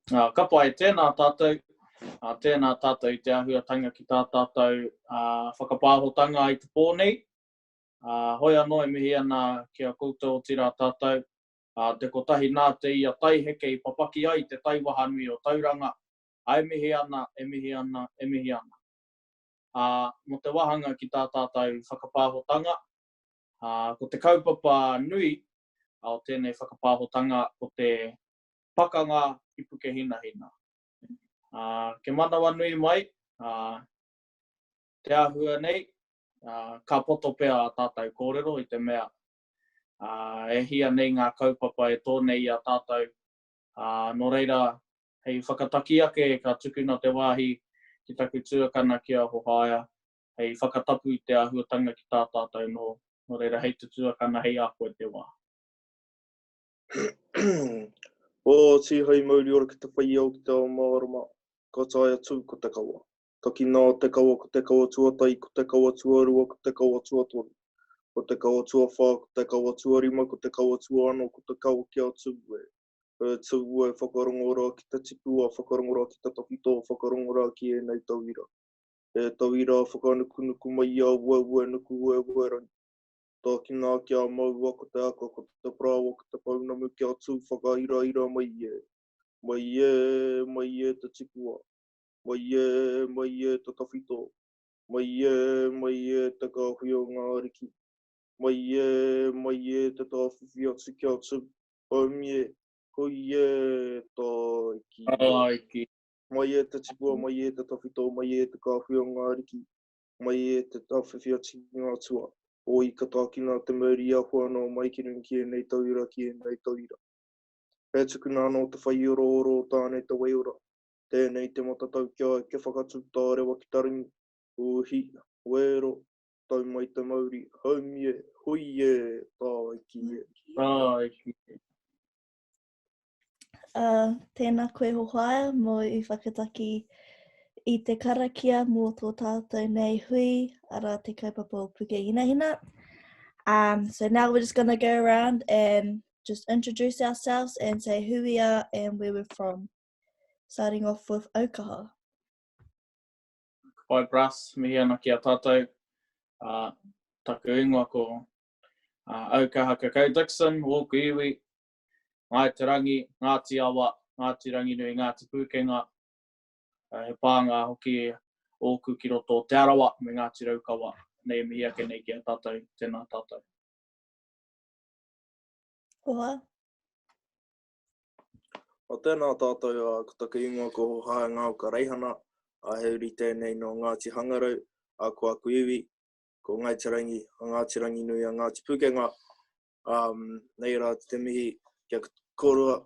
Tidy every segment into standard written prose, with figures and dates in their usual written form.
Ka pai tēnā tātou, tēnā tātou I te ahuatanga ki tā tātou whakapāhotanga I te pōnei. Hoi anō e mihi ana kia koutou o tira tātou. Te kotahi nā te ia tai heke I papaki ai te taiwahanui o tauranga. E mihi ana, e mihi ana, e mihi ana. Mo te wahanga ki tā tātou whakapāhotanga. Ko te kaupapa nui o tēnei whakapāhotanga ko te pakanga I puke hina hina. Ke manawa nui mai, te ahua nei, ka poto pēr tātou kōrero I te mea. E hia nei ngā kaupapa e tōnei a tātou. No reira, hei whakataki ake ka tukuna te wāhi ki taku tuakana kia hohaia. Hei whakatapu I te ahuatanga ki tā tātou no reira hei te tuakana hei a koe te wā. O ti hei mauri ora ki te whai au ki te ao maoroma, ko tai atu ko te kaua. Toki nā te kaua ko te kaua tuatai, ko te kaua tuarua, ko te kaua tuatoru. Ko te kaua tuawha, ko te kaua tuarima, ko te kaua tuano, ko te kaua kia tūwe. Tūwe whakarongora ki te tipua, whakarongora ki te tawhito, whakarongora ki e nei tauira. E tauira whakanukunuku mai a ue nuku ue rangi. Tā ki nā kia maua ko te aka, ko te prawa, ko te paunamu kia tū whakaira mai e. Mai e te tipua. Mai e te tawhito. Mai e te kāwhi o ngā ariki. Mai e te tāwhiwhi atu kia tū. Hui e tāiki. Mai e te tipua, mai e te tawhito, mai e te kāwhi o ngā ariki. Mai e te tāwhiwhi atu ngā tua. O I ka tākina te mauri a whanau mai ki e nei tauira ki e nei tauira. E tukuna anō te whai oro tānei te waiora. Tēnei te matatau kia ke whakatu tā rewa ki taringi. Uhi, wero, tau mai te mauri. Haumie, hui e, tāiki e. Tāiki. Tēnā koe hohaia mo I whakataki I te karakia mō tō tātou nei hui, ara te kaupapa o puke hinahina. So now we're just going to go around and just introduce ourselves and say who we are and where we're from. Starting off with Okaha. Pai Brass, mihi ana ki a tātou. Taku ingoa ko Okaha Kakau Dixon, Wōku Iwi, Ngāi Te Rangi, Ngāti Awa, Ngāti Ranginui, Ngāti Pūkenga. He pānga hoki ōku ki roto Te Arawa me Ngāti Raukawa. Nei mihi ake nei ki a tātou, tēnā tātou. Hoa. O tēnā tātou ko taku ingoa ko hohaia ngā o ka reihana, a heuri tēnei no Ngāti Hangarau, a ko Aku Iwi, ko Ngāi Te Rangi, a Ngāti Ranginui, a Ngāti Pūkenga. Nei rā te mihi kia kōrua,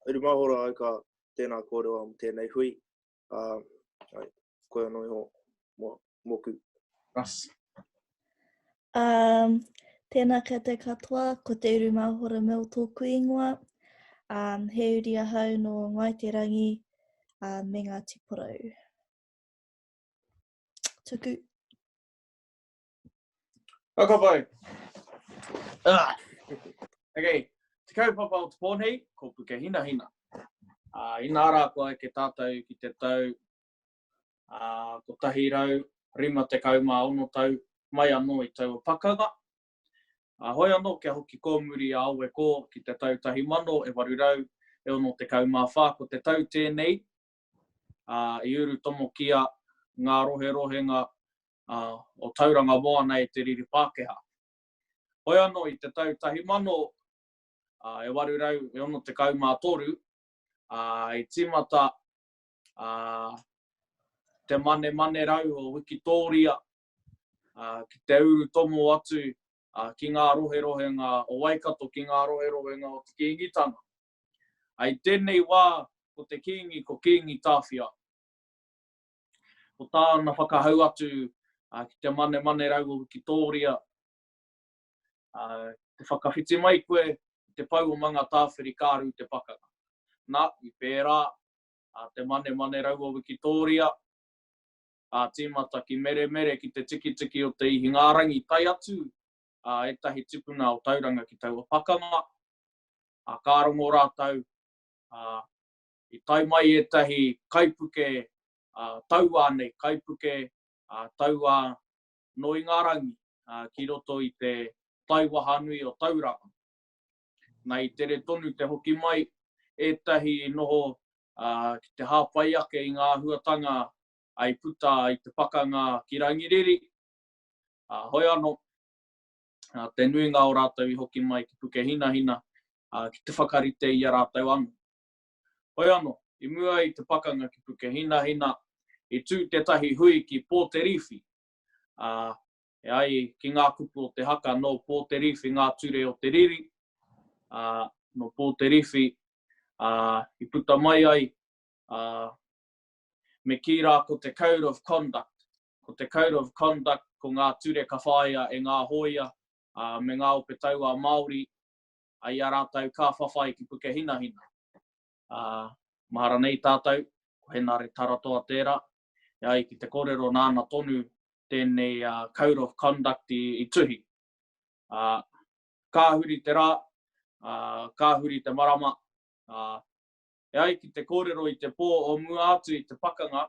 uri mahora ai ka tēnā kōrua mo tēnei hui. Koe anō iho moku. Brass. Tēnā kia te katoa, ko te uru mahora me o tōku ingoa. He uri ahau no Ngāi Te Rangi me Ngāti Porou. Tuku. Whakapai. Okay, te kaupapa o te pōnei, ko puke hina hina. Ina ara koe ke tātou ki te tau, ko tahi rau, rima te kauma ono tau, mai anō I tau o pakanga. Hoi anō kia hoki kōmuri a aue kō ki te tau tahi mano e waru rau, e ono te kauma whā ko te tau tēnei. I uru tomo kia ngā rohenga o tauranga moana e te riri Pākehā. Hoi anō I te tau tahi mano e waru rau, e ono te kauma toru, I tīmata te mane rau o Wikitoria, ki te uru tomo atu ki ngā rohenga o Waikato, ki ngā rohenga o te Kiingitanga. Ai tēnei wā ko te kiingi, ko kiingi tāwhia. Ko tāna whakahau atu ki te mane rau o Wikitoria. Te whakawhiti mai koe, te pau o manga tāwhiri kāru te pakanga. Nā, I pērā, te mane rau o Wikitoria, tīmata ki mere ki te tiki o te ihi ngārangi tai atu, e tahi tipuna o tauranga ki tau o pakanga, ka rongo rātau, I tai mai e tahi kaipuke taua nei, kaipuke taua no i ngā rangi ki roto i te taiwaha nui o Tauranga. Nā i tere tonu te hoki mai e tahi noho ki te hāpai ake i ngā huatanga ai puta i te pakanga ki Rangiriri. Hoi anō, te nuinga o rātou i hoki mai ki puke hina hina ki te whakarite i a rātou anō. Hoi anō, i mua i te pakanga ki puke hina hina i tū te tahi hui ki Pōteriwhi. E ai ki ngā kupu o te haka no Pōteriwhi, ngā ture o te riri. No Pōteriwhi, i puta mai ai, me ki rā ko te Code of Conduct. Ko te Code of Conduct ko ngā ture ka whaia e ngā hoia, me ngā ope taua Māori, ai a rātou ka whawhai ki puke hina hina. Mahara nei tātou, ko he nare taratoa tērā, e ai ki te kōrero nāna tonu tēnei Code of Conduct i tuhi. Kāhuri te rā, kāhuri te marama, e ai ki te kōrero i te pō o mua atu i te pakanga,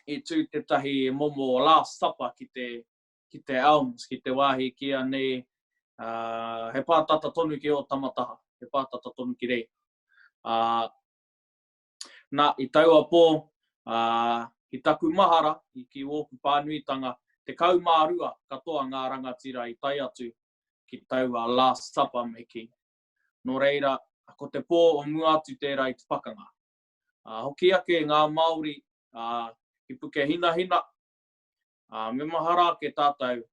i tū te tahi momo o Last Supper ki te Elms, ki te wāhi kia nei, he pātata tonu ki o tamataha, he pātata tonu ki rei. Nā, i taua pō, i taku mahara, i ki ōku pānuitanga, te kaumārua katoa ngā rangatira i tai atu ki taua Last Supper me ki. Nō reira, ko te pō o mua atu tērā i te pakanga. Hoki ake ngā Māori i puke hina hina, me mahara ke tātou,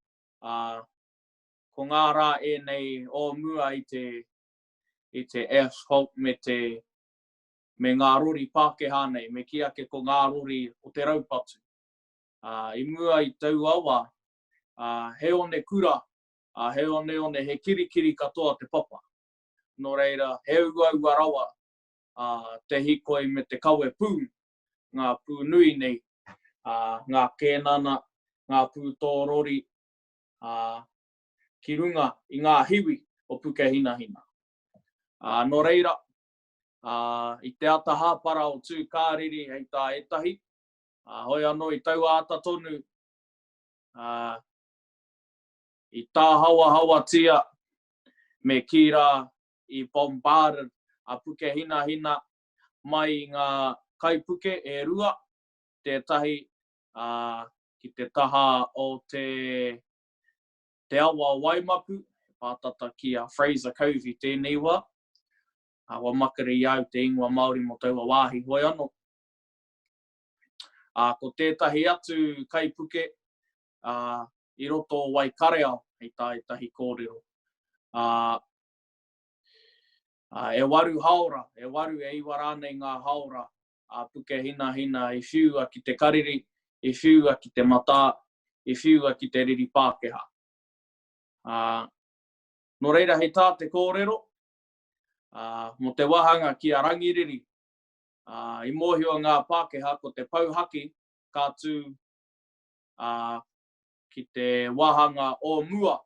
ko ngā rā e nei o mua i te asphalt me ngā rori Pākehā nei, me ki ake ko ngā rori o te raupatu. I mua i tau awa, he one kura, he one he kirikiri katoa te papa. Nō reira, he ua rawa te hikoi me te kawe pū, ngā pū nui nei, ngā kēnana, ngā pū tōrori, ki runga i ngā hiwi o puke hina hina. Nō reira, i te ata hāpara o tū kāriri hei tā etahi, hoi anō i taua ata tonu, i tā hawa tia, me ki rā i bombarded a puke hina hina mai ngā kaipuke e rua, tētahi ki te taha o te awa Waimapu, pātata ki a Fraser Covey tēnei wā, wa makari au te ingoa Māori mo taua wāhi hoi anō. Ko tētahi atu kaipuke i roto o Waikareo, hei tā etahi kōrero. E waru haora, e waru e iwa rānei ngā haora, puke hina hina, i whiua ki te kariri, i whiua ki te mata, i whiua ki te riri Pākehā. Nō reira hei tā te kōrero, mo te wahanga ki a Rangiriri, i mōhio ngā Pākehā ko te pauhaki, ka tū ki te wahanga o mua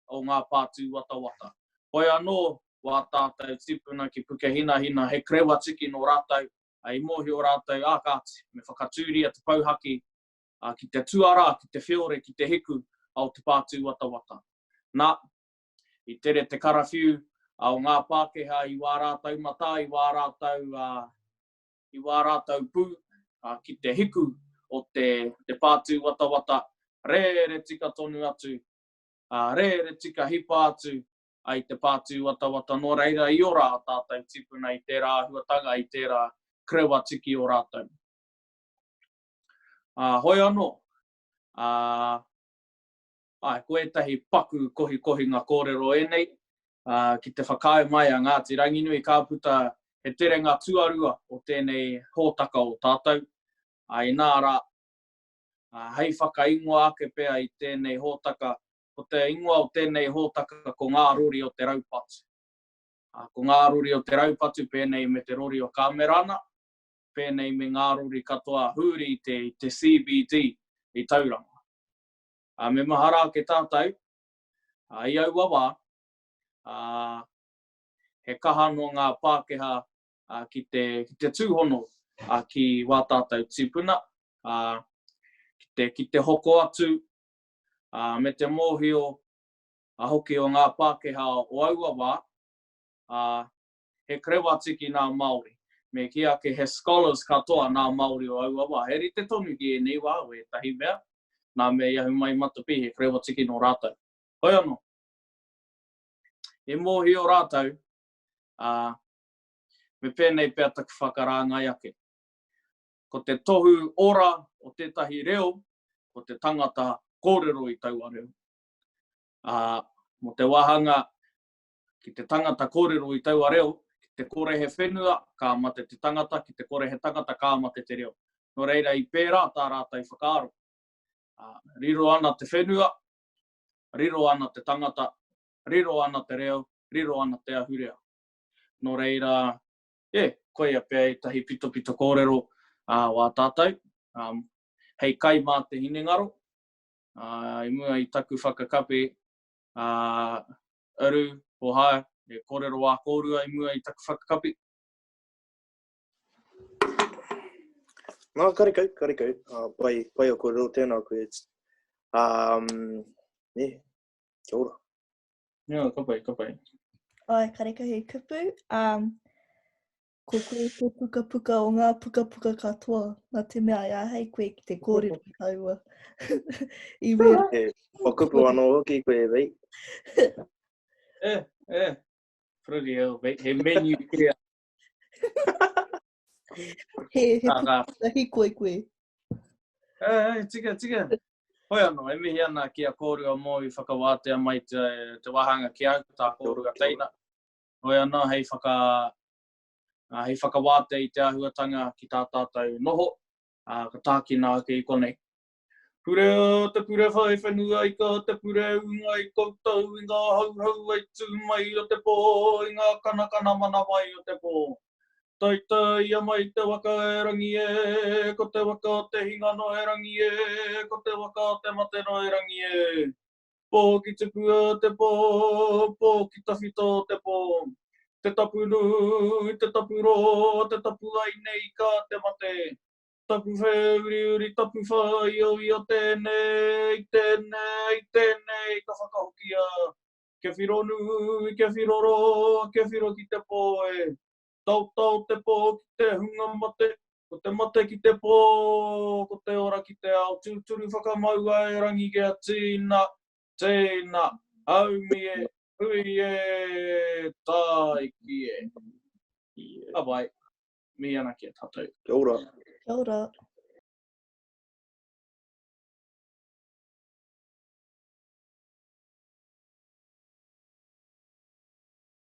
o ngā pātū watawata. Hoi anō, wā tātou tipuna ki puke hina hina, he krewa tiki no rātou, i mōhio rātou ākāti, me whakatūria te pauhaki, ki te tuara, ki te whiore, ki te hiku, au te pātū watawata. Nā, i tere te karawhiu, au ngā Pākehā i wā rātou mata, i wā rātou pū, ki te hiku o te pātū watawata, re tika tonu atu, re tika hipa atu, ai te pātū watawata no reira i ora a tātou tipuna i tērā huatanga, i tērā krewa tiki o rātou. Hoi anō, ko etahi paku kohi ngā kōrero e nei, ki te whakau mai a Ngāti Ranginui ka puta he tere ngā tuarua o tēnei hōtaka o tātou. I nā rā, hei whakaingoa ake pēr i tēnei hōtaka, ko te ingoa o tēnei hōtaka ko ngā rori o te raupatu. Ko ngā rori o te raupatu, pēnei me te rori o Kamerana, pēnei me ngā rori katoa huri te CBD i Tauranga. Me mahara ke tātou, i au awa, he kaha no ngā Pākehā ki te tūhono ki wā tātou tipuna, ki te hoko atu, me te mōhio hoki o ngā Pākehā o aua wā, he krewa tiki nā Māori. Me ki ake he scholars katoa nā Māori o aua wā. He ri te tonu ki e nei wā, o e tahi mea. Nā me iahu mai matapi, he krewa tiki no rātou. Hoi anō. E mōhio rātou, me pēnei pēr taku whakarāngai ake. Ko te tohu ora o tētahi reo, ko te tangata kōrero i taua reo. Mo te wahanga, ki te tangata kōrero i taua reo, ki te kore he whenua, ka mate te tangata, ki te kore he tangata, ka mate te reo. No reira i pērā, tā rātai whakaaro. Riro ana te whenua, riro ana te tangata, riro ana te reo, riro ana te ahurea. No reira, koia pēr i tahi pito kōrero wā tātou. Hei kai mā te hinengaro, i mua i taku whakakapi, aru, o hae, e kōrero wā kōrua i mua i taku whakakapi. Nā, karekau. Pai o kōrero tēnā koe. Kia ora. Ka pai. Oi, karekau he kupu. Ko koe te puka o ngā puka katoa. Nā te mea ia hei koe ki te kōrero i taua. I mea. O kupu anō hoki koe, vei. Pretty hell, vei. He menu kia. He puka hi koe. Tika. Hoi anō, e mihi ana kia kōrua mō i whakawātea mai te wahanga ki au, tā kōrua teina. Hoi anō, hei whakawātea i te ahuatanga ki tā tātou noho, ka tākina ake i konei. Pure te pure whai whenua i ka te pure unga i koutou i ngā hauhau ai tū mai o te pō, i ngā kanakana mana mai o te pō. Tai ia mai te waka e rangi e, ko te waka o te hingano e rangi e, ko te waka o te matero e rangi e. Pō ki te pua te pō ki ta whito te pō. Te tapu nui, te tapu ro, te tapu ai nei ka te mate. Tapu uri, tapu whai o tēnei, ka whakahokia. Ke whiro nui, ke whiro ro, ke whiro ki te pō e. Tau te pō ki te hunga mate, ko te mate ki te pō, ko te ora ki te ao. Tūturu whakamaua e rangi kia tēnā, haumi e, hui e, tai ki e. Abai, mi ana kia tātou. Kia ora. Kia ora.